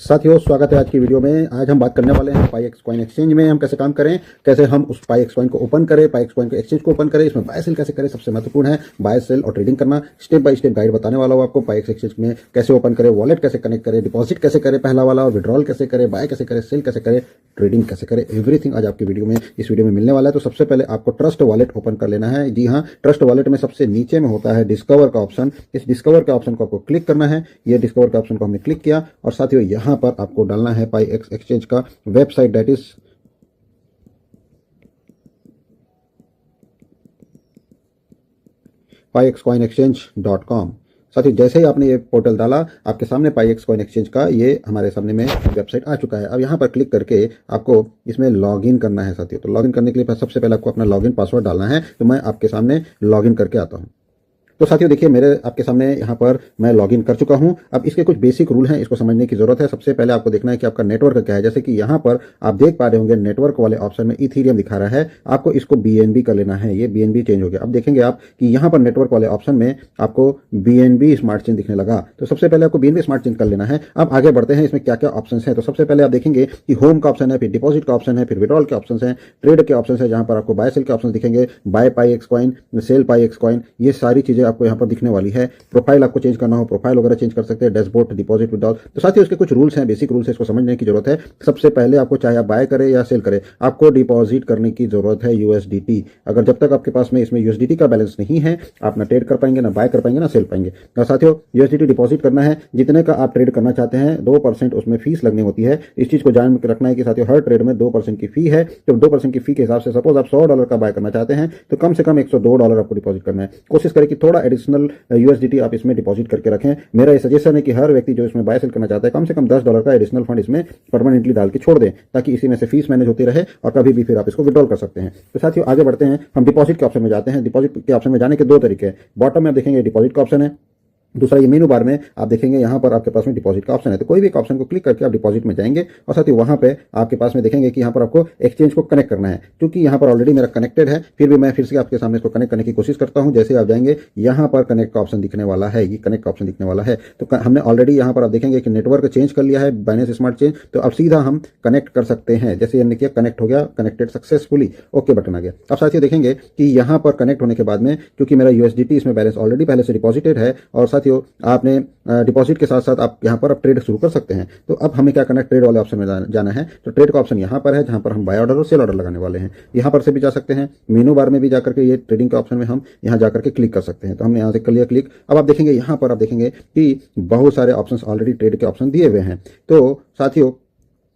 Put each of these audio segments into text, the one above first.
साथियों, स्वागत है आज की वीडियो में। आज हम बात करने वाले हैं पाईएक्स कॉइन एक्सचेंज में हम कैसे काम करें, कैसे हम उस पाईएक्स कॉइन को ओपन करें, पाईएक्स कॉइन को एक्सचेंज को ओपन करें, इसमें बाय सेल कैसे करें। सबसे महत्वपूर्ण है बाय सेल और ट्रेडिंग करना। स्टेप बाय स्टेप गाइड बताने वाला हूं आपको। पाईएक्स एक्सचेंज में कैसे ओपन करें, वॉलेट कैसे कनेक्ट करें, डिपॉजिट कैसे करें पहला वाला, और विड्रॉल कैसे करें, बाय कैसे करें, सेल कैसे करें, ट्रेडिंग कैसे करें, एवरीथिंग आज आपकी वीडियो में इस वीडियो में मिलने वाला है। तो सबसे पहले आपको ट्रस्ट वॉलेट ओपन कर लेना है। जी हाँ, ट्रस्ट वॉलेट में सबसे नीचे में होता है डिस्कवर का ऑप्शन। इस डिस्कवर के ऑप्शन को आपको क्लिक करना है। ये डिस्कवर के ऑप्शन को हमने क्लिक किया और साथियों यहाँ पर आपको डालना है पाईएक्स एक्सचेंज का वेबसाइट, दैट इज paixcoinexchange.com। साथियों जैसे ही आपने ये पोर्टल डाला, आपके सामने पाईएक्स कॉइन एक्सचेंज का ये हमारे सामने में वेबसाइट आ चुका है। अब यहाँ पर क्लिक करके आपको इसमें लॉगिन करना है साथियों। तो लॉगिन करने के लिए सबसे पहले आपको अपना लॉगिन पासवर्ड डालना है। तो मैं आपके सामने लॉगिन करके आता हूँ। तो साथियों देखिए, मेरे आपके सामने यहाँ पर मैं लॉगिन कर चुका हूँ। अब इसके कुछ बेसिक रूल हैं, इसको समझने की जरूरत है। सबसे पहले आपको देखना है कि आपका नेटवर्क क्या है। जैसे कि यहाँ पर आप देख पा रहे होंगे नेटवर्क वाले ऑप्शन में इथीरियम दिखा रहा है, आपको इसको बीएनबी कर लेना है। ये बीएनबी चेंज हो गया। अब देखेंगे आप कि यहाँ पर नेटवर्क वाले ऑप्शन में आपको बीएनबी स्मार्ट चेन दिखने लगा। तो सबसे पहले आपको बीएनबी स्मार्ट चेन कर लेना है। अब आगे बढ़ते हैं, इसमें क्या क्या ऑप्शन है। तो सबसे पहले आप देखेंगे कि होम का ऑप्शन है, फिर डिपॉजिट का ऑप्शन है, फिर विड्रॉल के ऑप्शन है, ट्रेड के ऑप्शन है, जहां पर आपको बाय सेल के ऑप्शन दिखेंगे, बाय पाईएक्स कॉइन, सेल पाईएक्स कॉइन, ये सारी चीजें आपको यहाँ पर दिखने वाली है। प्रोफाइल आपको चेंज करना हो, प्रोफाइल वगैरह चेंज कर सकते हैं, डैशबोर्ड, डिपॉजिट, विड्रॉल। तो साथ ही उसके कुछ रूल्स हैं, बेसिक रूल्स है, इसको समझने की जरूरत है। सबसे पहले आपको चाहे आप बाय करें या सेल करें, आपको डिपॉजिट करने की जरूरत है यूएसडीटी। अगर जब तक आपके पास में इसमें यूएसडीटी का बैलेंस नहीं है, आप ना ट्रेड कर पाएंगे, ना बाय कर पाएंगे, ना सेल पाएंगे। और साथियों यूएसडीटी डिपॉजिट करना है, जितने का आप ट्रेड करना चाहते हैं 2% उसमें फीस लगनी होती है। इस चीज को ध्यान में रखना है कि साथियों हर ट्रेड में 2% की फी है। तो 2% की फी के हिसाब से सपोज आप $100 का बाय करना चाहते हैं तो कम से कम $102 आपको डिपॉजिट करना है। कोशिश करें कि थोड़ा एडिशनल यूएसडीटी आप इसमें डिपॉजिट करके रखें। मेरा ये सजेशन है कि हर व्यक्ति जो इसमें बाय सेल करना चाहता है कम से कम $10 का एडिशनल फंड इसमें परमानेंटली डाल के छोड़ दें, ताकि इसी में से फीस मैनेज होती रहे और कभी भी फिर आप इसको विड्रॉल कर सकते हैं। तो साथियों आगे बढ़ते हैं, हम डिपॉजिट के ऑप्शन में जाते हैं। डिपॉजिट के ऑप्शन में जाने के दो तरीके हैं। बॉटम में आप देखेंगे डिपॉजिट का ऑप्शन है, दूसरा ये मेनू बार में आप देखेंगे यहाँ पर आपके पास में डिपॉजिट का ऑप्शन है। तो कोई भी एक ऑप्शन को क्लिक करके आप डिपॉजिट में जाएंगे और साथ ही वहां पे आपके पास में देखेंगे कि यहाँ पर आपको एक्सचेंज को कनेक्ट करना है। क्योंकि यहाँ पर ऑलरेडी मेरा कनेक्टेड है, फिर भी मैं फिर से आपके सामने इसको कनेक्ट करने की कोशिश करता हूँ। जैसे आप जाएंगे यहाँ पर कनेक्ट का ऑप्शन दिखने वाला है, ये कनेक्ट का ऑप्शन दिखने वाला है। तो हमने ऑलरेडी यहाँ पर आप देखेंगे कि नेटवर्क चेंज कर लिया है, बाइनेंस स्मार्ट चेंज। तो अब सीधा हम कनेक्ट कर सकते हैं। जैसे हमने किया, कनेक्ट हो गया, कनेक्टेड सक्सेसफुली, ओके बटन आ गया। अब साथियों देखेंगे कि यहाँ पर कनेक्ट होने के बाद में क्योंकि मेरा यूएसडीटी इसमें बैलेंस ऑलरेडी पहले से डिपॉजिटेड है और साथियों आपने डिपॉजिट के साथ साथ आप यहाँ पर ट्रेड शुरू कर सकते हैं। तो अब हमें क्या करना है, ट्रेड वाले ऑप्शन में जाना है। तो ट्रेड का ऑप्शन यहाँ पर है, जहाँ पर हम बाय ऑर्डर और सेल ऑर्डर लगाने वाले हैं। यहाँ पर से भी जा सकते हैं, मेनू बार में भी जाकर के ये ट्रेडिंग के ऑप्शन में हम यहाँ जाकर के क्लिक कर सकते हैं। तो हमने यहाँ से कर लिया क्लिक। अब आप देखेंगे यहाँ पर आप देखेंगे कि बहुत सारे ऑप्शन ऑलरेडी ट्रेड के ऑप्शन दिए हुए हैं। तो साथियों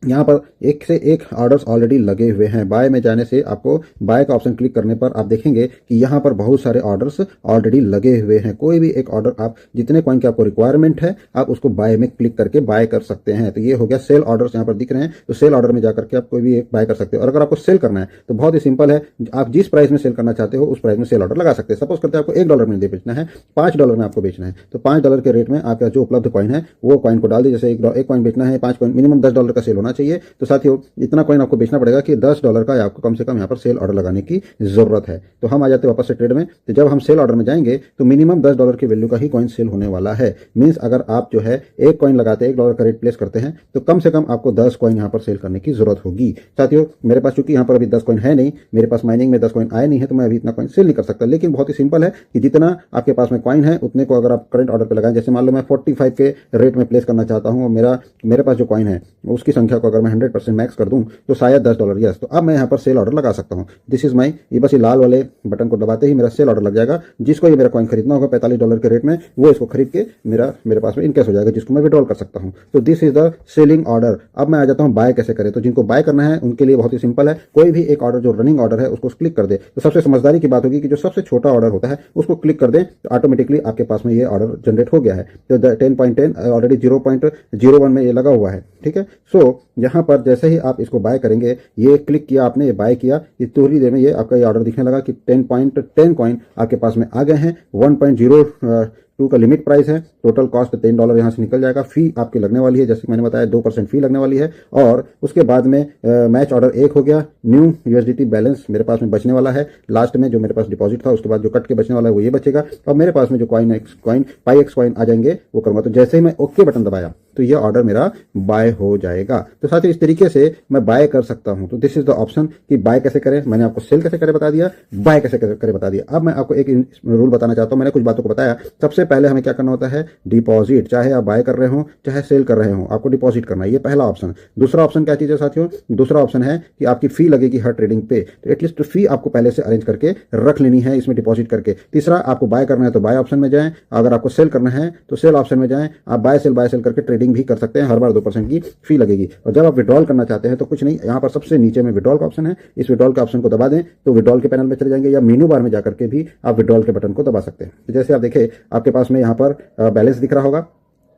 यहाँ पर एक से एक ऑर्डर्स ऑलरेडी लगे हुए हैं। बाय में जाने से आपको बाय का ऑप्शन क्लिक करने पर आप देखेंगे कि यहाँ पर बहुत सारे ऑर्डर्स ऑलरेडी लगे हुए हैं। कोई भी एक ऑर्डर आप जितने कॉइन की आपको रिक्वायरमेंट है आप उसको बाय में क्लिक करके बाय कर सकते हैं। तो ये हो गया सेल ऑर्डर्स यहाँ पर दिख रहे हैं। तो सेल ऑर्डर में जाकर के आप कोई भी एक बाय कर सकते हो। और अगर आपको सेल करना है तो बहुत ही सिंपल है, आप जिस प्राइस में सेल करना चाहते हो उस प्राइस में सेल ऑर्डर लगा सकते हैं। सपोज करते हैं आपको $1 में बेचना है, $5 में आपको बेचना है, तो $5 के रेट में आपका जो उपलब्ध कॉइन है वो कॉइन को डाल दीजिए। जैसे एक कॉइन बेचना है 5 कॉइन, मिनिमम $10 का सेल होना चाहिए। तो साथियों इतना कॉइन आपको बेचना पड़ेगा कि $10 का आपको कम से कम यहाँ पर सेल ऑर्डर लगाने की जरूरत है। तो हम आ जाते हैं वापस से ट्रेड में। तो जब हम सेल ऑर्डर में जाएंगे तो मिनिमम $10 की वैल्यू का ही कॉइन सेल होने वाला है। मींस अगर आप जो है एक कॉइन लगाते हैं, $1 का रेट प्लेस करते हैं, तो कम से कम आपको 10 कॉइन यहाँ पर सेल करने की जरूरत होगी। साथियों मेरे पास चूंकि यहाँ पर अभी 10 कॉइन है नहीं, मेरे पास माइनिंग में 10 कॉइन आए नहीं है, तो मैं अभी इतना कॉइन सेल नहीं कर सकता। लेकिन बहुत ही सिंपल है कि जितना आपके पास में कॉइन है उतने को अगर आप करंट ऑर्डर पे लगाएं, जैसे मान लो मैं 45 के रेट में प्लेस करना चाहता हूँ और मेरे पास जो कॉइन है उसकी संख्या को अगर मैं 100% मैक्स कर दूं तो शायद $10 यस, तो अब मैं यहाँ पर सेल ऑर्डर लगा सकता हूँ। दिस इज माई, ये बस ये लाल वाले बटन को दबाते ही मेरा सेल ऑर्डर लग जाएगा। जिसको ये मेरा कॉइन खरीदना होगा $45 के रेट में, वो इसको खरीद के मेरे पास में इनकेस हो जाएगा, जिसको मैं विड्रॉल कर सकता हूँ। तो this is the selling order. अब मैं आ जाता हूँ बाय कैसे करें। तो जिनको बाय करना है उनके लिए बहुत ही सिंपल है, कोई भी एक ऑर्डर जो रनिंग ऑर्डर है उसको क्लिक कर दे। तो सबसे समझदारी की बात होगी कि जो सबसे छोटा ऑर्डर होता है उसको क्लिक कर दे, तो ऑटोमेटिकली आपके पास में ये ऑर्डर जनरेट हो गया है। तो 10.10 ऑलरेडी 0.01 में ये लगा हुआ है। ठीक है, सो यहाँ पर जैसे ही आप इसको बाय करेंगे, ये क्लिक किया आपने, ये बाय किया, ये थोड़ी देर में ये आपका ये ऑर्डर दिखने लगा कि 10.10 कॉइन आपके पास में आ गए हैं। 1.02 का लिमिट प्राइस है, टोटल कॉस्ट $10 यहाँ से निकल जाएगा। फी आपकी लगने वाली है, जैसे मैंने बताया 2% फी लगने वाली है। और उसके बाद में मैच ऑर्डर 1 हो गया। न्यू यूएसडीटी बैलेंस मेरे पास में बचने वाला है। लास्ट में जो मेरे पास डिपॉजिट था उसके बाद जो कट के बचने वाला है वो ये बचेगा। और मेरे पास में जो कॉइन पाईएक्स कॉइन आ जाएंगे वो करूंगा। तो जैसे ही मैं ओके बटन दबाया तो ये ऑर्डर मेरा बाय हो जाएगा। तो साथियों इस तरीके से मैं बाय कर सकता हूं। तो दिस इज द ऑप्शन कि बाय कैसे करें। मैंने आपको सेल कैसे करें बता दिया, बाय कैसे करें बता दिया। अब मैं आपको एक रूल बताना चाहता हूं। मैंने कुछ बातों को बताया। सबसे पहले हमें क्या करना होता है, डिपॉजिट। चाहे आप बाय कर रहे हो चाहे सेल कर रहे हो, आपको डिपॉजिट करना है, ये पहला ऑप्शन। दूसरा ऑप्शन क्या चीज है साथियों, दूसरा ऑप्शन है कि आपकी फी लगेगी हर ट्रेडिंग पे, तो एटलीस्ट फी आपको पहले से अरेंज करके रख लेनी है इसमें डिपॉजिट करके। तीसरा, आपको बाय करना है तो बाय ऑप्शन में जाएं, अगर आपको सेल करना है तो सेल ऑप्शन में जाएं। आप बाय सेल करके ट्रेडिंग भी कर सकते हैं, हर बार 2% की फी लगेगी। और जब आप विड्रॉल करना चाहते हैं तो कुछ नहीं, यहाँ पर सबसे नीचे में विड्रॉल का ऑप्शन है, इस विड्रॉल के ऑप्शन को दबा दें तो विड्रॉल के पैनल में चले जाएंगे, या मेनू बार में जाकर के भी आप विड्रॉल के बटन को दबा सकते हैं। तो जैसे आप देखें आपके पास में यहाँ पर बैलेंस दिख रहा होगा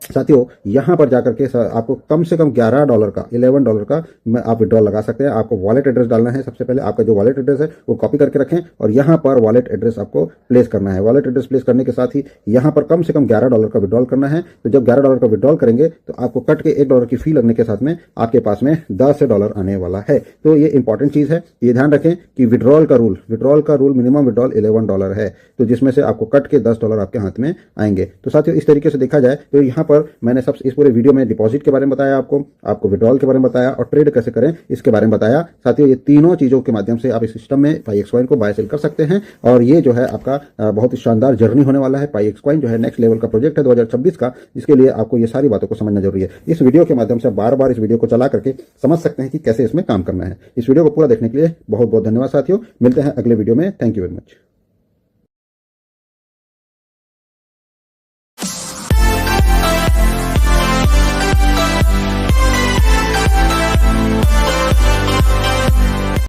साथियों, यहां पर जाकर के आपको कम से कम $11 का, $11 का आप विड्रॉल लगा सकते हैं। आपको वॉलेट एड्रेस डालना है। सबसे पहले आपका जो वॉलेट एड्रेस है वो कॉपी करके रखें और यहां पर वॉलेट एड्रेस आपको प्लेस करना है। वॉलेट एड्रेस प्लेस करने के साथ ही यहां पर कम से कम $11 का विड्रॉल करना है। तो जब $11 का विड्रॉल करेंगे तो आपको कट के $1 की फी लगने के साथ में आपके पास में $10 आने वाला है। तो ये इंपॉर्टेंट चीज है, ये ध्यान रखें कि विड्रॉल का रूल मिनिमम विड्रॉल $11 है, तो जिसमें से आपको कट के $10 आपके हाथ में आएंगे। तो साथियों इस तरीके से देखा जाए तो यहाँ पर मैंने सबसे इस पूरे वीडियो में डिपॉजिट के बारे में बताया, आपको विड्रॉल के बारे में बताया और ट्रेड कैसे करें इसके बारे में बताया। साथियों ये तीनों चीजों के माध्यम से आप इस सिस्टम में पाईएक्स कॉइन को बाय सेल कर सकते हैं और ये जो है आपका बहुत ही शानदार जर्नी होने वाला है। पाईएक्स कॉइन जो है नेक्स्ट लेवल का प्रोजेक्ट है 2026 का, जिसके लिए आपको ये सारी बातों को समझना जरूरी है। इस वीडियो के माध्यम से बार बार इस वीडियो को चला करके समझ सकते हैं कि कैसे इसमें काम करना है। इस वीडियो को पूरा देखने के लिए बहुत बहुत धन्यवाद साथियों। मिलते हैं अगले वीडियो में। Thank you very much.